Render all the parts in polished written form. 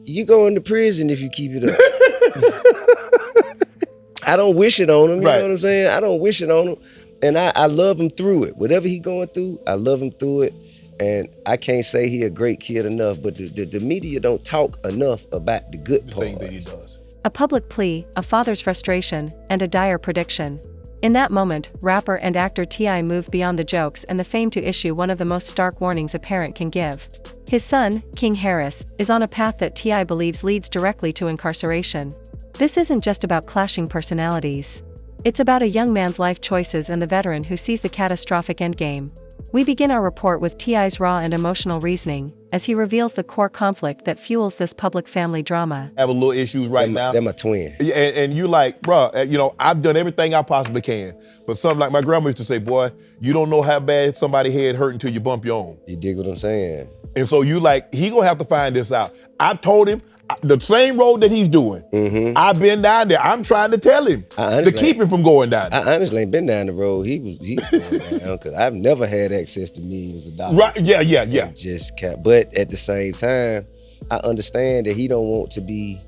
You go into prison if you keep it up. I don't wish it on him, you know what I'm saying? I don't wish it on him. And I love him through it. Whatever he going through, I love him through it. And I can't say he a great kid enough, but the media don't talk enough about the good part. Thing that he does. A public plea, a father's frustration, and a dire prediction. In that moment, rapper and actor T.I. moved beyond the jokes and the fame to issue one of the most stark warnings a parent can give. His son, King Harris, is on a path that T.I. believes leads directly to incarceration. This isn't just about clashing personalities. It's about a young man's life choices and the veteran who sees the catastrophic endgame. We begin our report with T.I.'s raw and emotional reasoning, as he reveals the core conflict that fuels this public family drama. I have a little issues right now. They're my twin. And you like, bro, I've done everything I possibly can. But something like my grandma used to say, boy, you don't know how bad somebody's head hurt until you bump your own. You dig what I'm saying? And so you like, he gonna have to find this out. I've told him, the same road that he's doing, I've been down there. I'm trying to tell him to keep him from going down there. I honestly ain't been down the road he was going down, because I've never had access to millions of dollars. Right, yeah. Just can't. But at the same time, I understand that he don't want to be.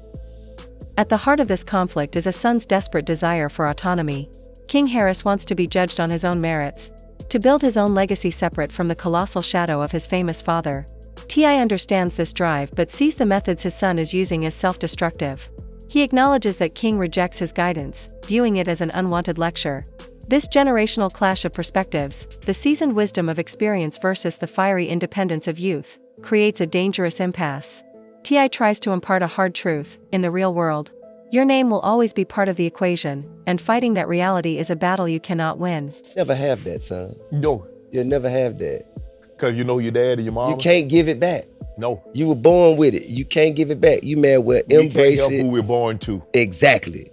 At the heart of this conflict is a son's desperate desire for autonomy. King Harris wants to be judged on his own merits, to build his own legacy separate from the colossal shadow of his famous father. T.I. understands this drive but sees the methods his son is using as self-destructive. He acknowledges that King rejects his guidance, viewing it as an unwanted lecture. This generational clash of perspectives, the seasoned wisdom of experience versus the fiery independence of youth, creates a dangerous impasse. T.I. tries to impart a hard truth: in the real world, your name will always be part of the equation, and fighting that reality is a battle you cannot win. Never have that, son. No. You'll never have that. Because you know your dad and your mom? You can't give it back. No. You were born with it. You can't give it back. You may as well embrace it. We can't help who we're born to. Exactly.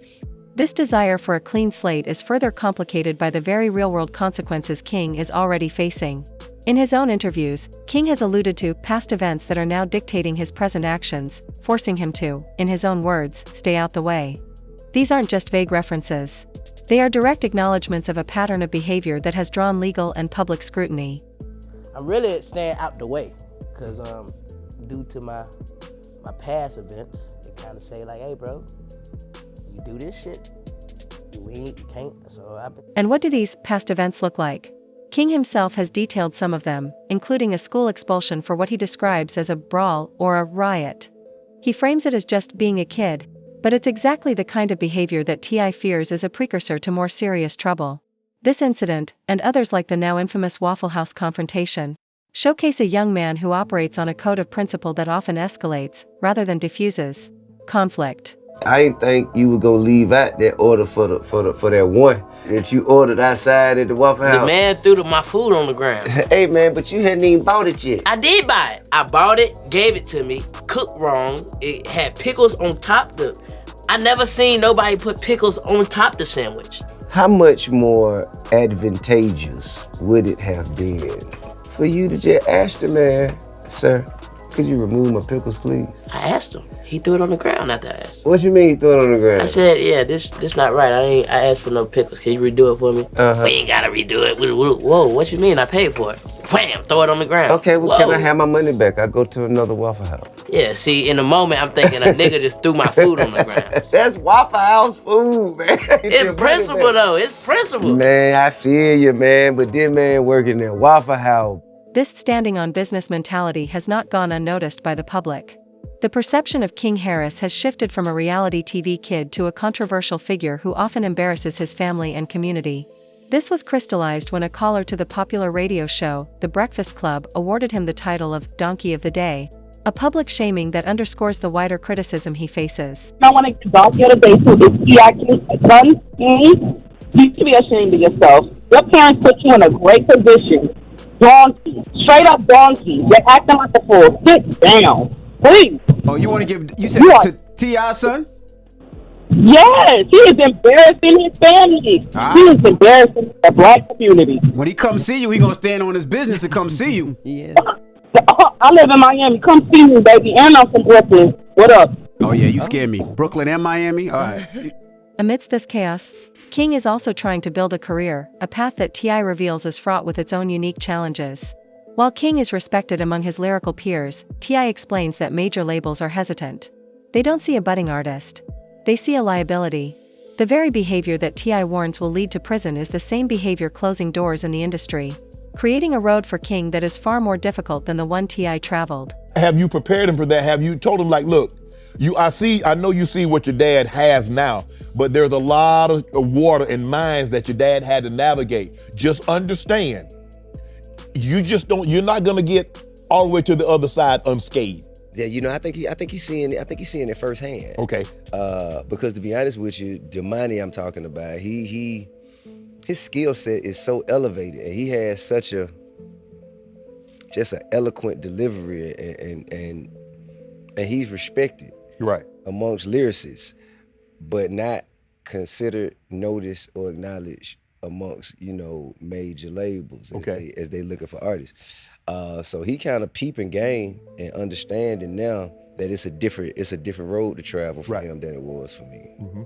This desire for a clean slate is further complicated by the very real-world consequences King is already facing. In his own interviews, King has alluded to past events that are now dictating his present actions, forcing him to, in his own words, stay out the way. These aren't just vague references. They are direct acknowledgments of a pattern of behavior that has drawn legal and public scrutiny. I'm really staying out the way, because due to my past events, they kind of say like, hey bro, you do this shit, you can't, so And what do these past events look like? King himself has detailed some of them, including a school expulsion for what he describes as a brawl or a riot. He frames it as just being a kid, but it's exactly the kind of behavior that T.I. fears is a precursor to more serious trouble. This incident, and others like the now infamous Waffle House confrontation, showcase a young man who operates on a code of principle that often escalates, rather than diffuses, conflict. I didn't think you would go leave out that order for that one that you ordered outside at the Waffle House. The man threw my food on the ground. Hey man, but you hadn't even bought it yet. I did buy it. I bought it, gave it to me, cooked wrong. It had pickles on top. I never seen nobody put pickles on top the sandwich. How much more advantageous would it have been for you to just ask the man, sir, could you remove my pickles, please? I asked him. He threw it on the ground after I asked him. What you mean he threw it on the ground? I said, yeah, this not right. I asked for no pickles. Can you redo it for me? We ain't gotta redo it. Whoa, what you mean? I paid for it. Wham, throw it on the ground. Okay, well, can I have my money back? I go to another Waffle House. Yeah, see, in the moment, I'm thinking a nigga just threw my food on the ground. That's Waffle House food, man. It's principle, though. It's principle. Man, I feel you, man, but this man working at Waffle House. This standing on business mentality has not gone unnoticed by the public. The perception of King Harris has shifted from a reality TV kid to a controversial figure who often embarrasses his family and community. This was crystallized when a caller to the popular radio show, The Breakfast Club, awarded him the title of Donkey of the Day, a public shaming that underscores the wider criticism he faces. I want to Donkey of the Day to this T.I. son. You should be ashamed of yourself. Your parents put you in a great position. Donkey. Straight up donkey. You're acting like a fool. Sit down. Please. Oh, you want to give, you said to T.I., son? Yes, he is embarrassing his family. He is embarrassing the black community. When he comes see you, he gonna stand on his business and come see you. Yes. I live in Miami. Come see me, baby. And I'm from Brooklyn. What up? Oh yeah, you scared me. Brooklyn and Miami? All right. Amidst this chaos, King is also trying to build a career, a path that T.I. reveals is fraught with its own unique challenges. While King is respected among his lyrical peers, T.I. explains that major labels are hesitant. They don't see a budding artist. They see a liability. The very behavior that T.I. warns will lead to prison is the same behavior closing doors in the industry, creating a road for King that is far more difficult than the one T.I. traveled. Have you prepared him for that? Have you told him, like, look, I know you see what your dad has now, but there's a lot of water and mines that your dad had to navigate. Just understand, you're not gonna get all the way to the other side unscathed. Yeah, I think he's seeing it firsthand. Okay. Because to be honest with you, the money I'm talking about, his skill set is so elevated, and he has such an eloquent delivery, and he's respected. Right. Amongst lyricists, but not considered, noticed, or acknowledged amongst, major labels as they looking for artists. So he kind of peeping game and understanding now that it's a different road to travel for him than it was for me. Mm-hmm.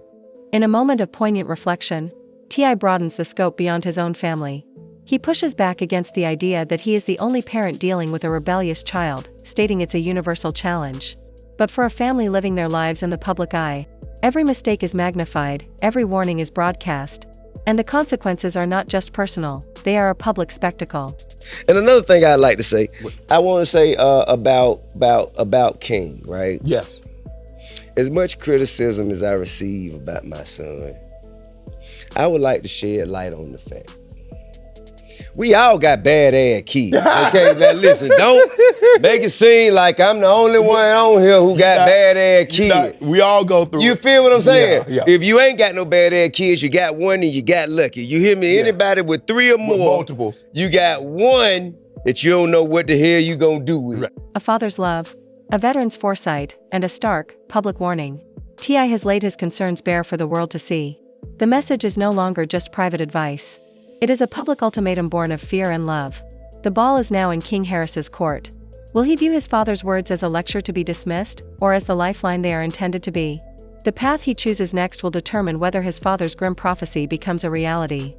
In a moment of poignant reflection, T.I. broadens the scope beyond his own family. He pushes back against the idea that he is the only parent dealing with a rebellious child, stating it's a universal challenge. But for a family living their lives in the public eye, every mistake is magnified, every warning is broadcast, and the consequences are not just personal, they are a public spectacle. And another thing I'd like to say, I want to say about King, right? Yes. As much criticism as I receive about my son, I would like to shed light on the fact. We all got bad ass kids, okay? Now listen, don't make it seem like I'm the only one on here who got bad ass kids. We all go through You it. feel what I'm saying? Yeah. If you ain't got no bad ass kids, you got one and you got lucky. You hear me? Yeah. Anybody with 3 or more, multiples, you got one that you don't know what the hell you gonna do with. Right. A father's love, a veteran's foresight, and a stark, public warning. T.I. has laid his concerns bare for the world to see. The message is no longer just private advice. It is a public ultimatum born of fear and love. The ball is now in King Harris's court. Will he view his father's words as a lecture to be dismissed, or as the lifeline they are intended to be? The path he chooses next will determine whether his father's grim prophecy becomes a reality.